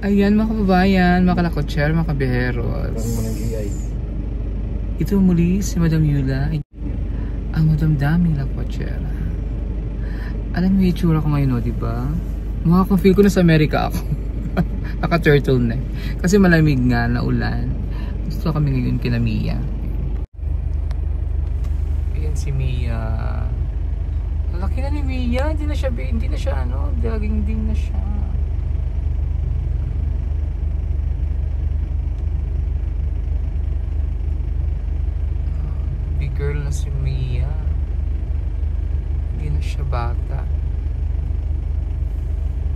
Ayan mga kababayan, mga kalakotser, mga kabiheros. Ito muli si Madam Yula, ang Madam Daming Lakotser. Alam mo yung itsura ko ngayon, no, diba? Mukha akong feel ko na sa Amerika ako. Naka-turtleneck. Kasi malamig nga na ulan. Gusto kami ngayon kina Mia. Ayan si Mia. Laki na ni Mia. Hindi na siya ano, daging-ding na siya. Big girl na si Mia. Hindi na siya bata.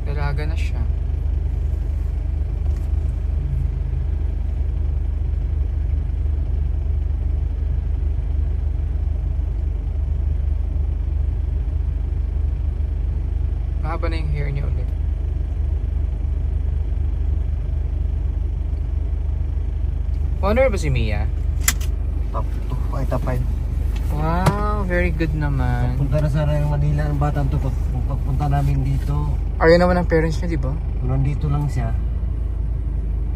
Dalaga na siya. Mahaba na yung hair niya ulit. Wonder ba si Mia? Top 2, ay top 5. Wow, very good naman. Punta na sana yung Manila ang batang to. Pagpunta namin dito. Ayaw naman ang parents niya, di ba? Nandito lang siya.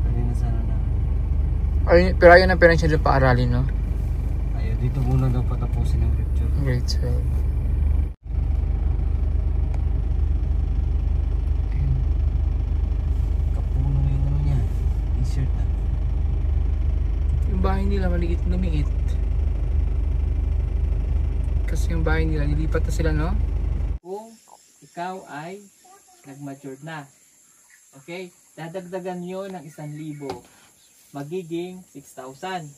Ayaw na sana na. Pero ayaw ng parents niya doon paaralin, no? Ayaw, dito muna daw patapusin yung picture. Grade 12. Kapuno yung ano niya. T-shirt na. Yung bahay nila maliit lumiit. Kasi yung bahay nila lilipat na sila, no? Kung ikaw ay nag-mature na, okay, dadagdagan nyo ng 1,000, magiging 6,000.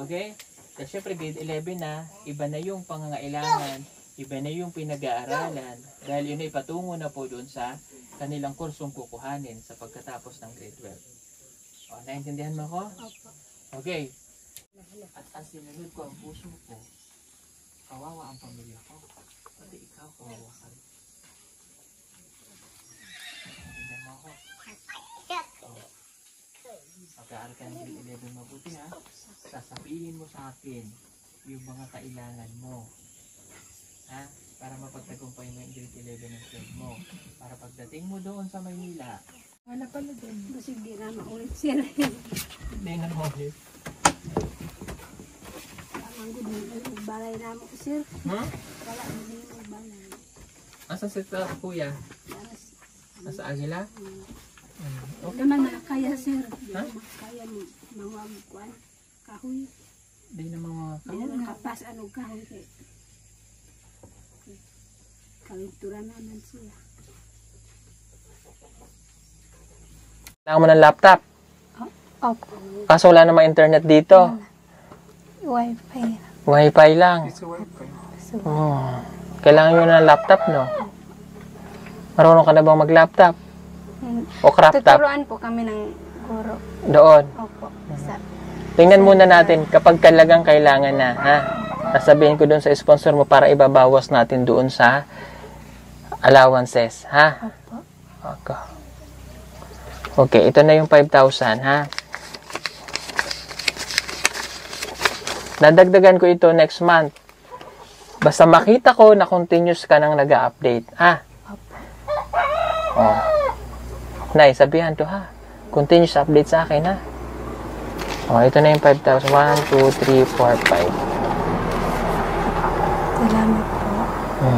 Okay? Kasi syempre grade 11 na, iba na yung pangangailangan, iba na yung pinag-aaralan, dahil yun ay patungo na po doon sa kanilang kursong kukuhanin sa pagkatapos ng grade 12. O, naintindihan mo ko? Okay. At ang sinunod ko ang puso ko, kawawa ang pamilya ko. Pati ikaw, kawawa ka rin. Naintindihan mo ako? Pag-aaral ka ng grade 11 mabuti, ha? Sasabihin mo sa akin yung mga kailangan mo. Ha? Para mapagtagumpay mo yung grade 11 ng 12 mo. Para pagdating mo doon sa Maynila, wala pala doon. Kasi hindi na maulit siya. Hindi na maulit. Balay na mo, sir. Ha? Wala na din yung balay. Asa si kuya? Nasa Agila? Okay naman kaya, sir. Ha? Kaya mo, mga kuwan, kahoy. Hindi na mga Hindi na nakapas, ano kahoy. Kalintura naman siya. Kailangan mo ng laptop. Opo. Kaso wala namang internet dito. Wi-Fi. Wi-Fi lang. Oh. Kailangan mo ng laptop, no? Marunong ka na bang mag-laptop? O crop top? Tuturuan po kami ng guro. Doon. Opo. Tingnan muna natin kapag talagang kailangan na, ha? Nasabihin ko doon sa sponsor mo para ibabawas natin doon sa allowances, ha? Opo. Okay, ito na yung 5,000, ha? Dadagdagan ko ito next month. Basta makita ko na continuous ka nang nag-update, ha? Oh. Nay, sabihan to, ha? Continuous update sa akin, ha? Oh, ito na yung 5,000. 1, 2, 3, 4, 5. Salamat po.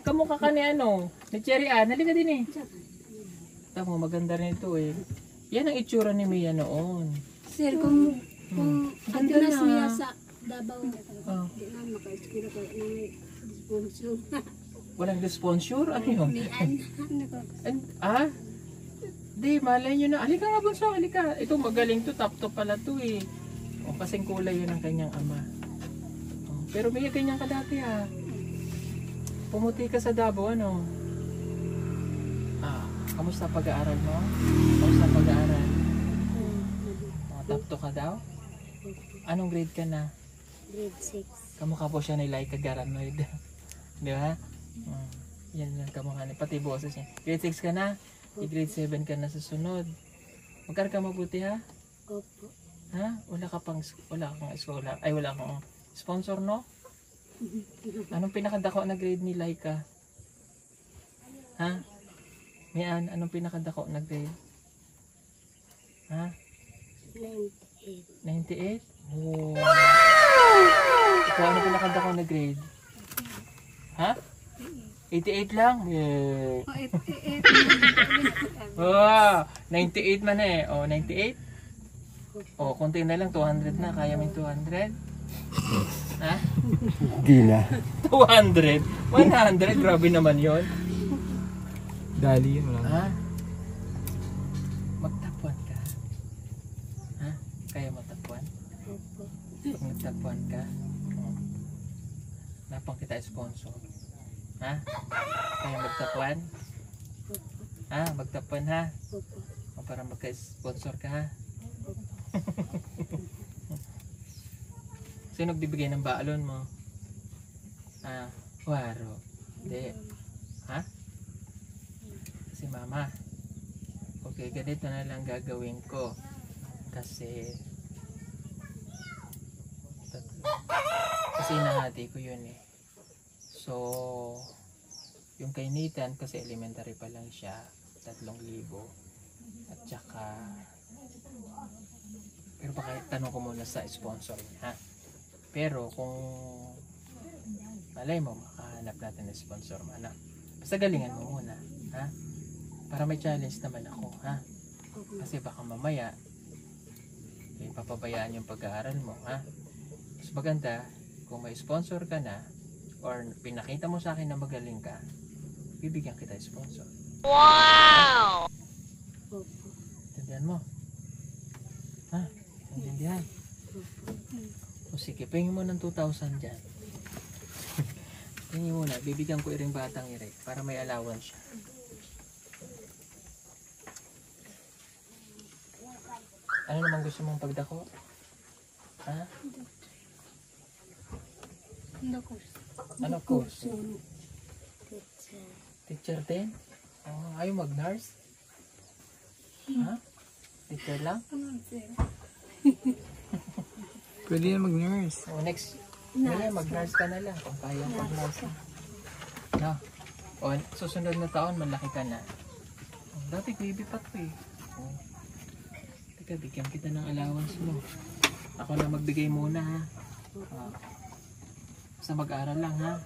Kamukha ka ni ano? Ni Cherry Ann. Halika din, eh. Tama, maganda rin ito, eh. Yan ang itsura ni Mia noon. Sir, kung ando na siya sa Davao, Oh. di na maka-eskwela ko ng sponsor. Walang sponsor? Ano yun? Ano ko? Di, malay nyo na. Halika nga, bunso. Halika. Ito, magaling to. Top to pala to, eh. O, kasing kulay yun ang kanyang ama. Oh, pero may ganyan ka dati, ha. Pumuti ka sa Davao, ano? Kamusta pag-aaral mo? Kamusta pag-aaral? Top to ka daw? Anong grade ka na? Grade 6. Kamukha po siya ni Laika Garanoid. Di ba? Yan lang kamukha niya. Pati boses niya. Grade 6 ka na? I-grade 7 ka na sa sunod. Magkar ka mabuti, ha? Opo. Ha? Wala kang eskwela. Ay, wala kang sponsor, no? Anong pinakadako na grade ni Laika? Ha? Mian, anong pinakadako na grade? Ha? 98. 98? Oh. Ikaw, ano pinakadako na grade? Ha? 88 lang? Yeah. Oh, 98 man eh. Oh, 98? Oh, konti na lang, 200 na. Kaya may 200? Ha? Di na. 200? 100? Grabe naman yon. Dali yun lang. Ha? Magtapuan ka? Ha? Kaya magtapuan? Pag nagtapuan ka, napang kita sponsor. Ha? Kaya magtapuan? Ha? Magtapuan ha? O para magka-sponsor ka ha? Sino nagbibigay ng baalon mo? Ah, waro. Hindi. Ha? Si mama. Okay, ganito na lang gagawin ko. Kasi nahati ko yun eh. So, yung kay Nathan, kasi elementary pa lang siya, 3,000. At saka, pero baka tanong ko muna sa sponsor niya, ha? Pero kung malay mo, makahanap natin ng sponsor mo, anak. Basta galingan mo muna, ha? Para may challenge naman ako, ha? Kasi baka mamaya, papabayaan yung pag-aaral mo, ha? Mas maganda, kung may sponsor ka na, or pinakita mo sa akin na magaling ka, bibigyan kita sponsor. Wow! Tindihan mo? Ha? Tindihan? O sige, pahingin mo ng 2,000 dyan. Pahingin mo na, bibigyan ko iring batang ire para may allowance siya. Ano naman gusto mong pagdako? Ha? Ano course? Teacher din? Oh, ayaw mag-nurse? Ha? Teacher lang? Pwede yan mag-nurse. Oh, next. Mag-nurse ka na lang. Kung kaya mag-nurse. No? O, susunod na taon, malaki ka na. Oh, dati baby pa ko eh. Oh. Teka, bigyan kita ng allowance mo. Ako na magbigay muna ha. Oh. Basta mag-aral lang ha.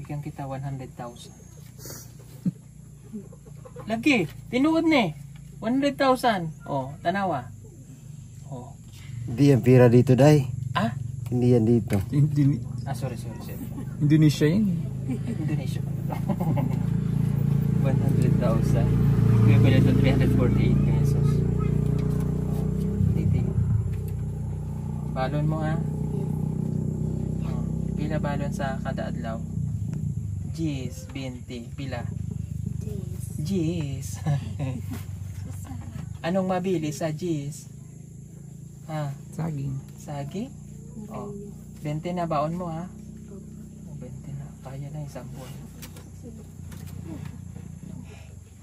Bigyan kita 100,000. Lagi, tinuod ni. 100,000. Oh, tanawa. Oh. Hindi yan pira dito, day. Ah? Hindi yan dito. Ah, sorry. Indonesia yun. Indonesia. 100,000. Equivalent to 348 pesos. Titi. Balon mo ha. Oh, pila balon sa kada adlaw? Gis, 20. Pila? Gis. Anong mabili sa Gis? Ha? Saging. Saging? Oh, 20 na baon mo ha. Oh, 20 na. Kaya na isang buwan.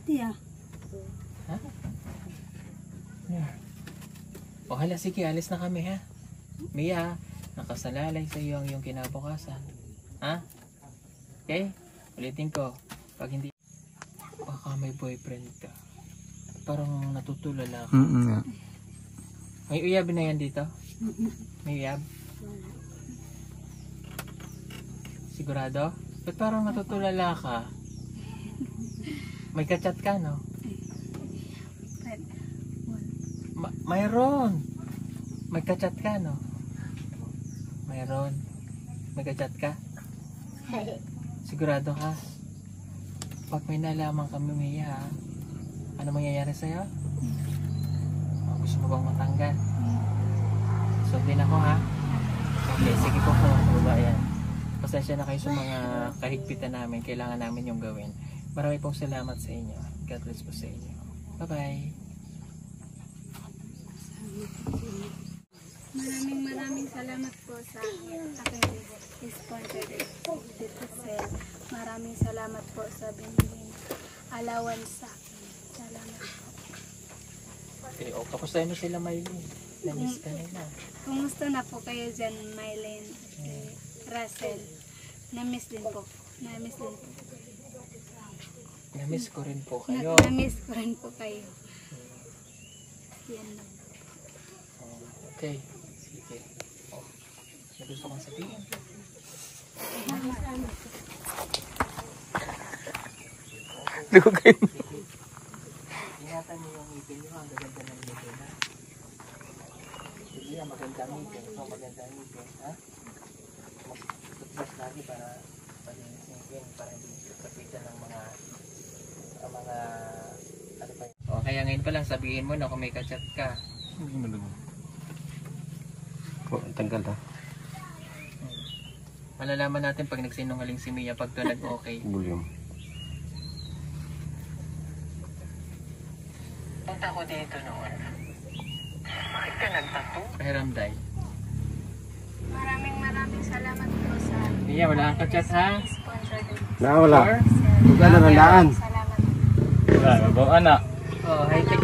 Tiya. Ha? O hala, sige, alis na kami ha. Mia, nakasalalay sa iyo ang iyong kinabukasan. Ha? Okay? Ulitin ko. Pag hindi, baka may boyfriend ka. Parang natutulala ka. Yeah. May uyab na yan dito? May uyab? Sigurado? Ba't parang natutulala ka? May kachat ka, no? Mayroon. May kachat ka, no? Mayroon. May kachat ka? Sigurado ka? Pag may nalaman kami, Mia, ano mangyayari sa'yo? Gusto mo bang matanggal? Sundin ako, ha? Okay, sige po po, kababayan. Pasensya na kayo sa mga kahigpitan namin. Kailangan namin yung gawin. Marami pong salamat sa inyo. God bless po sa inyo. Bye-bye. Maraming salamat po sa aking sponsor dito sir. Maraming salamat po sa binigay allowance sa akin. Salamat po. Okay, o kapustahin mo sila, Maylin. Namiss ka nila. Kumusta na po kayo dyan, Mylene, Russell? Namiss din po. Namiss din po. Namiss ko rin po kayo. Namiss ko rin po kayo. Yan lang. Okay. Sige. Oh. May gusto kong sabihin. Lugay mo. Ingatan niyo yung ngipin niyo. Ang gaganda ng ngipin na. Sige, maganda ang ngipin. So, maganda ang ngipin. Ha? Mas lagi para palinis ng ngipin. Para hindi kapitan ng mga ano pa yun. O, kaya ngayon pa lang sabihin mo na kung may kachat ka. Tanggal ha. Malalaman natin pag nagsinungaling si Mia pag to nag-okay. Volume. Punta ko dito noon. Bakit ka nagtato? Pahiramday. Maraming salamat po sa Mia, wala kang kachat ha? sponsor din. Wala. Wala na nandaan. Salamat. Wala, babaw anak. Oh, high-tech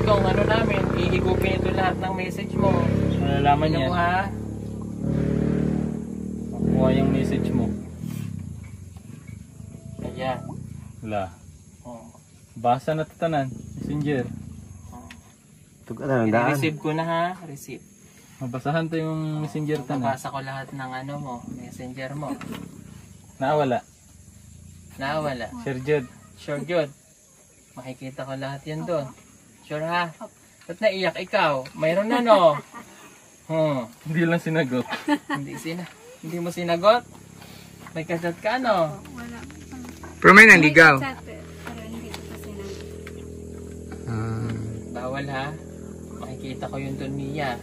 tong ano namin. Ihigupin ito lahat ng message mo. Malalaman Ano yan. mo ha? Makuha yung message mo. Ayan. Wala. Oh. Basa na tatanan. Messenger. Tuga na nandaan. I-receive ko na ha. Receive. Mabasahan to yung messenger tanan. Mabasa ko lahat ng ano mo. Messenger mo. Nawala. Nawala. Sir Jud. Sure good. Makikita ko lahat yan doon. Sure ha? Ba't naiyak ikaw? Mayroon na no? Hindi lang sinagot. Hindi mo sinagot? May kachat ka no? Wala. Pero may naligaw. May chat, pero hindi ko pa sinabi. Bawal ha? Makikita ko yun doon, Mia.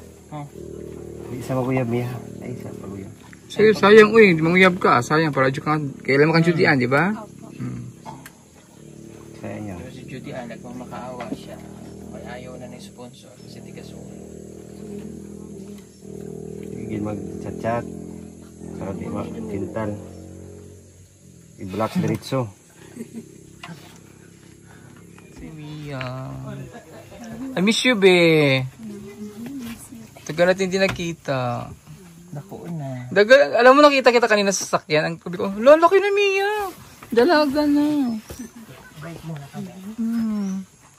Isa maguyab niya. Ay, isa maguyab. Sayang uy, manguyab ka. Sayang, para ka. Kailan mo kang judian, di ba? Opo. Sayang yan. Pero si Judy nagmamakaawa siya. May ayaw na ng sponsor kasi di kasunod. Higil mag-chat-chat. Para di mag-tintal. I-block diretso. Si Mia. I miss you, be. Tagal natin hindi nakita. Naku na. Alam mo, nakita kita kanina sa sasakyan. Ang sabi ko, laki na Mia. Dalaga na. Break muna kami.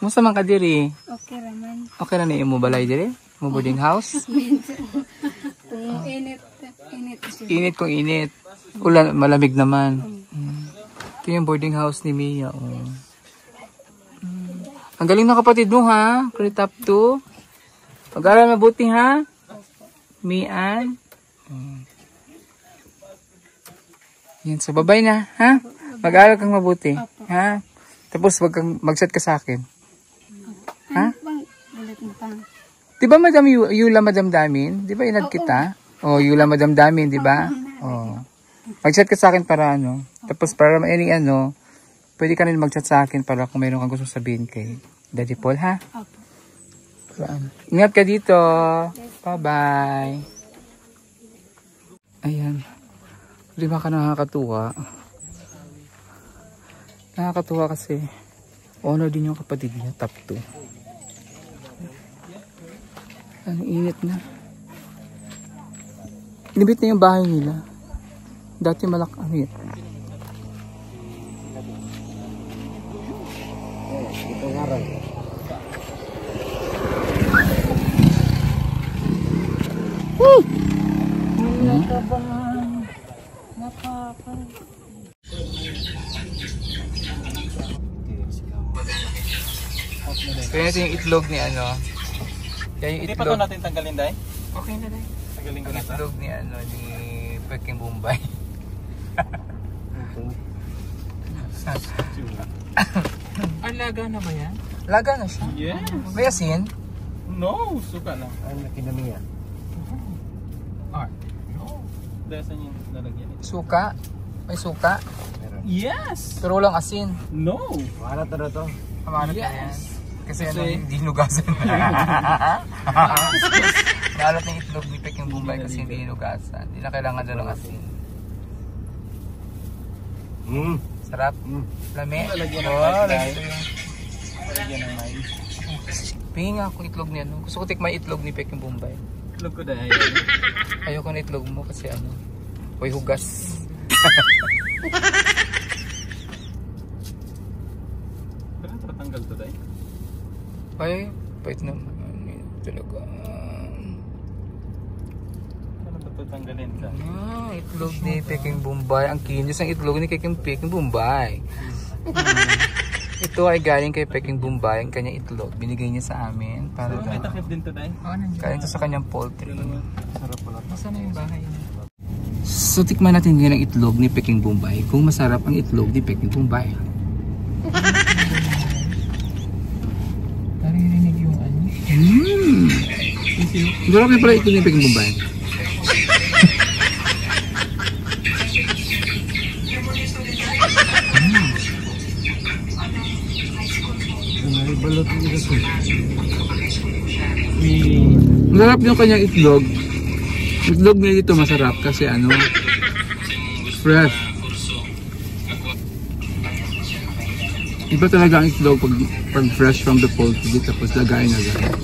Musta man ka diri? Okay raman. Okay na ni mo balay diri? Mo boarding house? Kung init siya. Init kung init. Ulan, malamig naman. Ito yung boarding house ni Mia. Oh. Ang galing ng kapatid mo ha. Grade top 2. Pag-aral mabuti ha. Mian. Yan, so babay na ha. Mag-aral kang mabuti. Ha? Tapos wag kang mag-chat ka sa akin. Ha? Bang, ulit mo pa. Di ba Madam Yula Madam Damin? Di ba inad kita? Oh, Yula Madam Damin, di ba? Oh. Mag-chat ka sa akin para ano. Tapos para any ano, pwede ka rin mag-chat sa akin para kung mayroon kang gusto sabihin kay Daddy Paul, ha? Opo. Ingat ka dito. Bye-bye. Ayan. Di ba ka nakakatuwa? Nakakatuwa kasi honor din yung kapatid niya, top 2. Ang init na. Inibit na yung bahay nila. Dati ano yan. Ito ngaran. Kaya ito yung itlog ni ano. Kaya yung Hindi pa ito itlog. natin tanggalin, Day? Okay na dahil. Tanggalin ko Yung na ito. itlog ni ano ni Peking Bombay. Alaga na ba yan? Laga na siya. Yes! May asin? No! Suka lang. Ang laki na niya. Dahil saan yung lalagyan ito? Suka. May suka. Yes! Pero walang asin. No! Wala to na to. Kamanat na yan. Yes! Kasi ano, hindi hinugasan. Nalat ng itlog ni Peking Bombay kasi hindi hinugasan. Hindi na kailangan doon ng asin. Sarap. Lami. Lalagyan ng Oh, mais, ito yung Lalagyan ng mais. Pingin nga akong itlog niya, no? Gusto ko tikman itlog ni Peking Bombay. Itlog ko dahil. Ayoko na itlog mo kasi ano, may hugas. Kaya tatanggal to dahil. Ay, pait naman. Talaga. Ano ba tatanggalin ka? Itlog ni Peking Bombay. Ang kinis ng itlog ni Peking Bombay. Ito ay galing kay Peking Bombay. Ang kanyang itlog. Binigay niya sa amin. Para So, may takip din to dahil. galing ito sa kanyang poultry. Sarap pala. Masana yung bahay niya. So, tikman natin ngayon ang itlog ni Peking Bombay. Kung masarap ang itlog ni Peking Bombay. Naririnig yung ano. Sarap na pala itlog ni Peking Bombay. Balot nito kasi. Masarap yung kanyang itlog. Itlog niya dito masarap kasi ano, fresh. Iba talaga ang itlog pag fresh from the poultry tapos lagayin agad.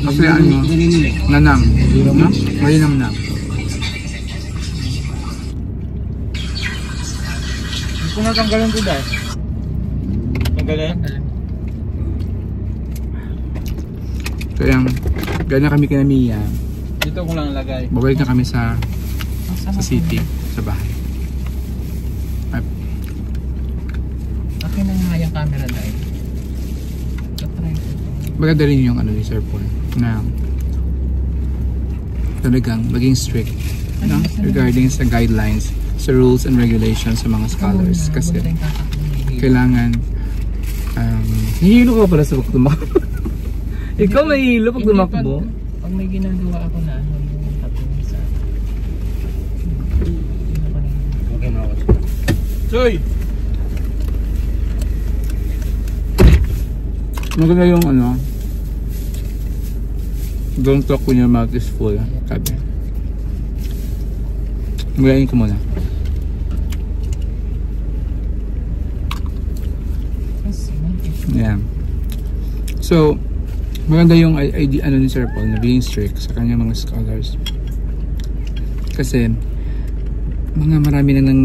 Kasi ano, nanam. No? Malinamnam. Gusto nga tanggalin ko dahil. Tanggalin? Kaya, gana kami kina Mia. Dito ko lang lagay. Babalik na kami sa city, sa bahay. Akin na nga yung camera dahil. Tatry ko. Maganda rin yung ano ni Sir Paul na talagang maging strict, no? Regarding sa guidelines, sa rules and regulations sa mga scholars kasi kailangan nahihilo ka pala sa pagtumakbo. Ikaw mahihilo pag tumakbo. Pag may ginagawa ako na yung tapos sa Okay na ako. Soy! Maganda yung ano, don't talk when your mouth is full. Sabi. Magayin ko muna. Yeah. So, maganda yung idea ano ni Sir Paul na being strict sa kanyang mga scholars. Kasi marami na nang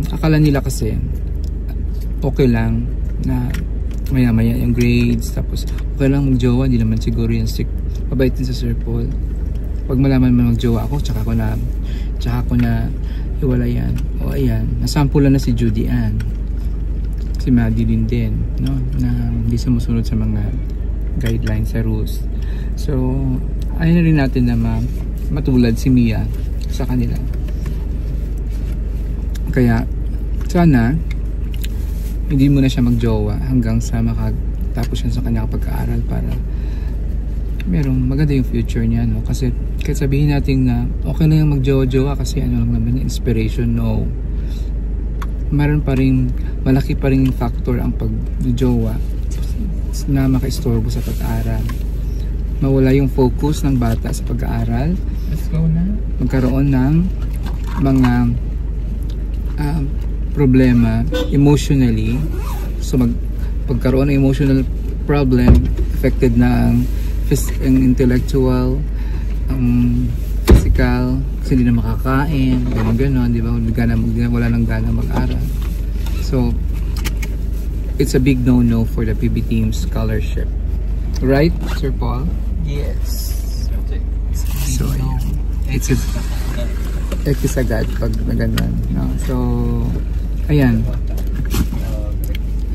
akala nila kasi okay lang na maya-maya yung grades tapos okay lang magjowa, hindi naman siguro yung strict. Pabait din sa Sir Paul. Pag malaman mo magjowa ako, tsaka ko na hiwalayan. O ayan, nasampulan na si Judy Ann. Si Madeline din, no? Na hindi sumusunod sa mga guidelines sa rules. So, ayun na rin natin na matulad si Mia sa kanila. Kaya, sana hindi mo na siya magjowa hanggang sa makatapos siya sa kanyang pag-aaral para merong maganda yung future niya, no? Kasi kahit sabihin natin na okay na yung magjowa-jowa kasi ano lang naman inspiration, no. Meron pa rin, malaki pa rin factor ang pag-jowa na makaistorbo sa pag-aaral. Mawala yung focus ng bata sa pag-aaral. Let's go na. Magkaroon ng mga problema emotionally. So pagkaroon ng emotional problem, affected na ang intellectual, physical, kasi hindi na makakain, gano'n, di ba? Wala nang gana mag-aral. So, it's a big no-no for the PB team scholarship. Right, Sir Paul? Yes. So, it's agad pag na gano'n, no? So, ayan.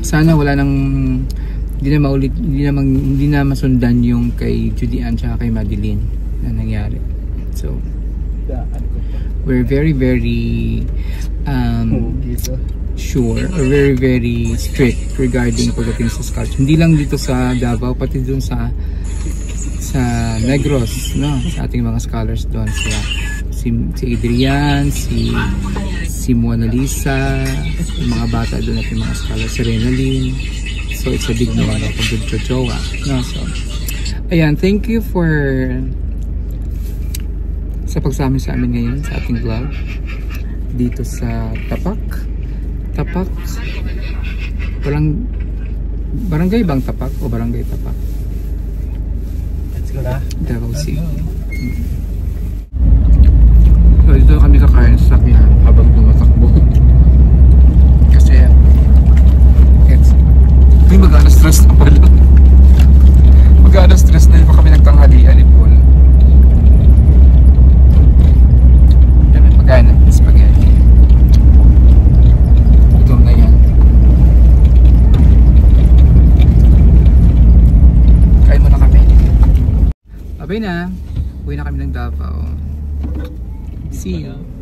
Sana wala nang hindi na masundan yung kay Judy Ann tsaka kay Madeline na nangyari. So, we're very sure or very strict regarding pagdating sa scholarship. Hindi lang dito sa Davao, pati dun sa Negros, no? Sa ating mga scholars doon, si Adrian, si Mona Lisa, yung mga bata doon at yung mga scholars, si Renalyn. So it's a big no kung jowa, no? So ayan, thank you sa pagsama sa amin ngayon sa ating vlog dito sa Tapak. Barangay bang Tapak o Barangay Tapak? Siguro na. Davao City. So, dito kami kakain sa sakyan habang tumatakbo. Kasi, mag-alas stress na pala. Mag-alas stress na yun pa kami nagtanghalian ni Paul. Yan, pagkain ng spaghetti. Ito na yan. Kain muna kami. Abay na. Uwi na kami ng Davao. See you.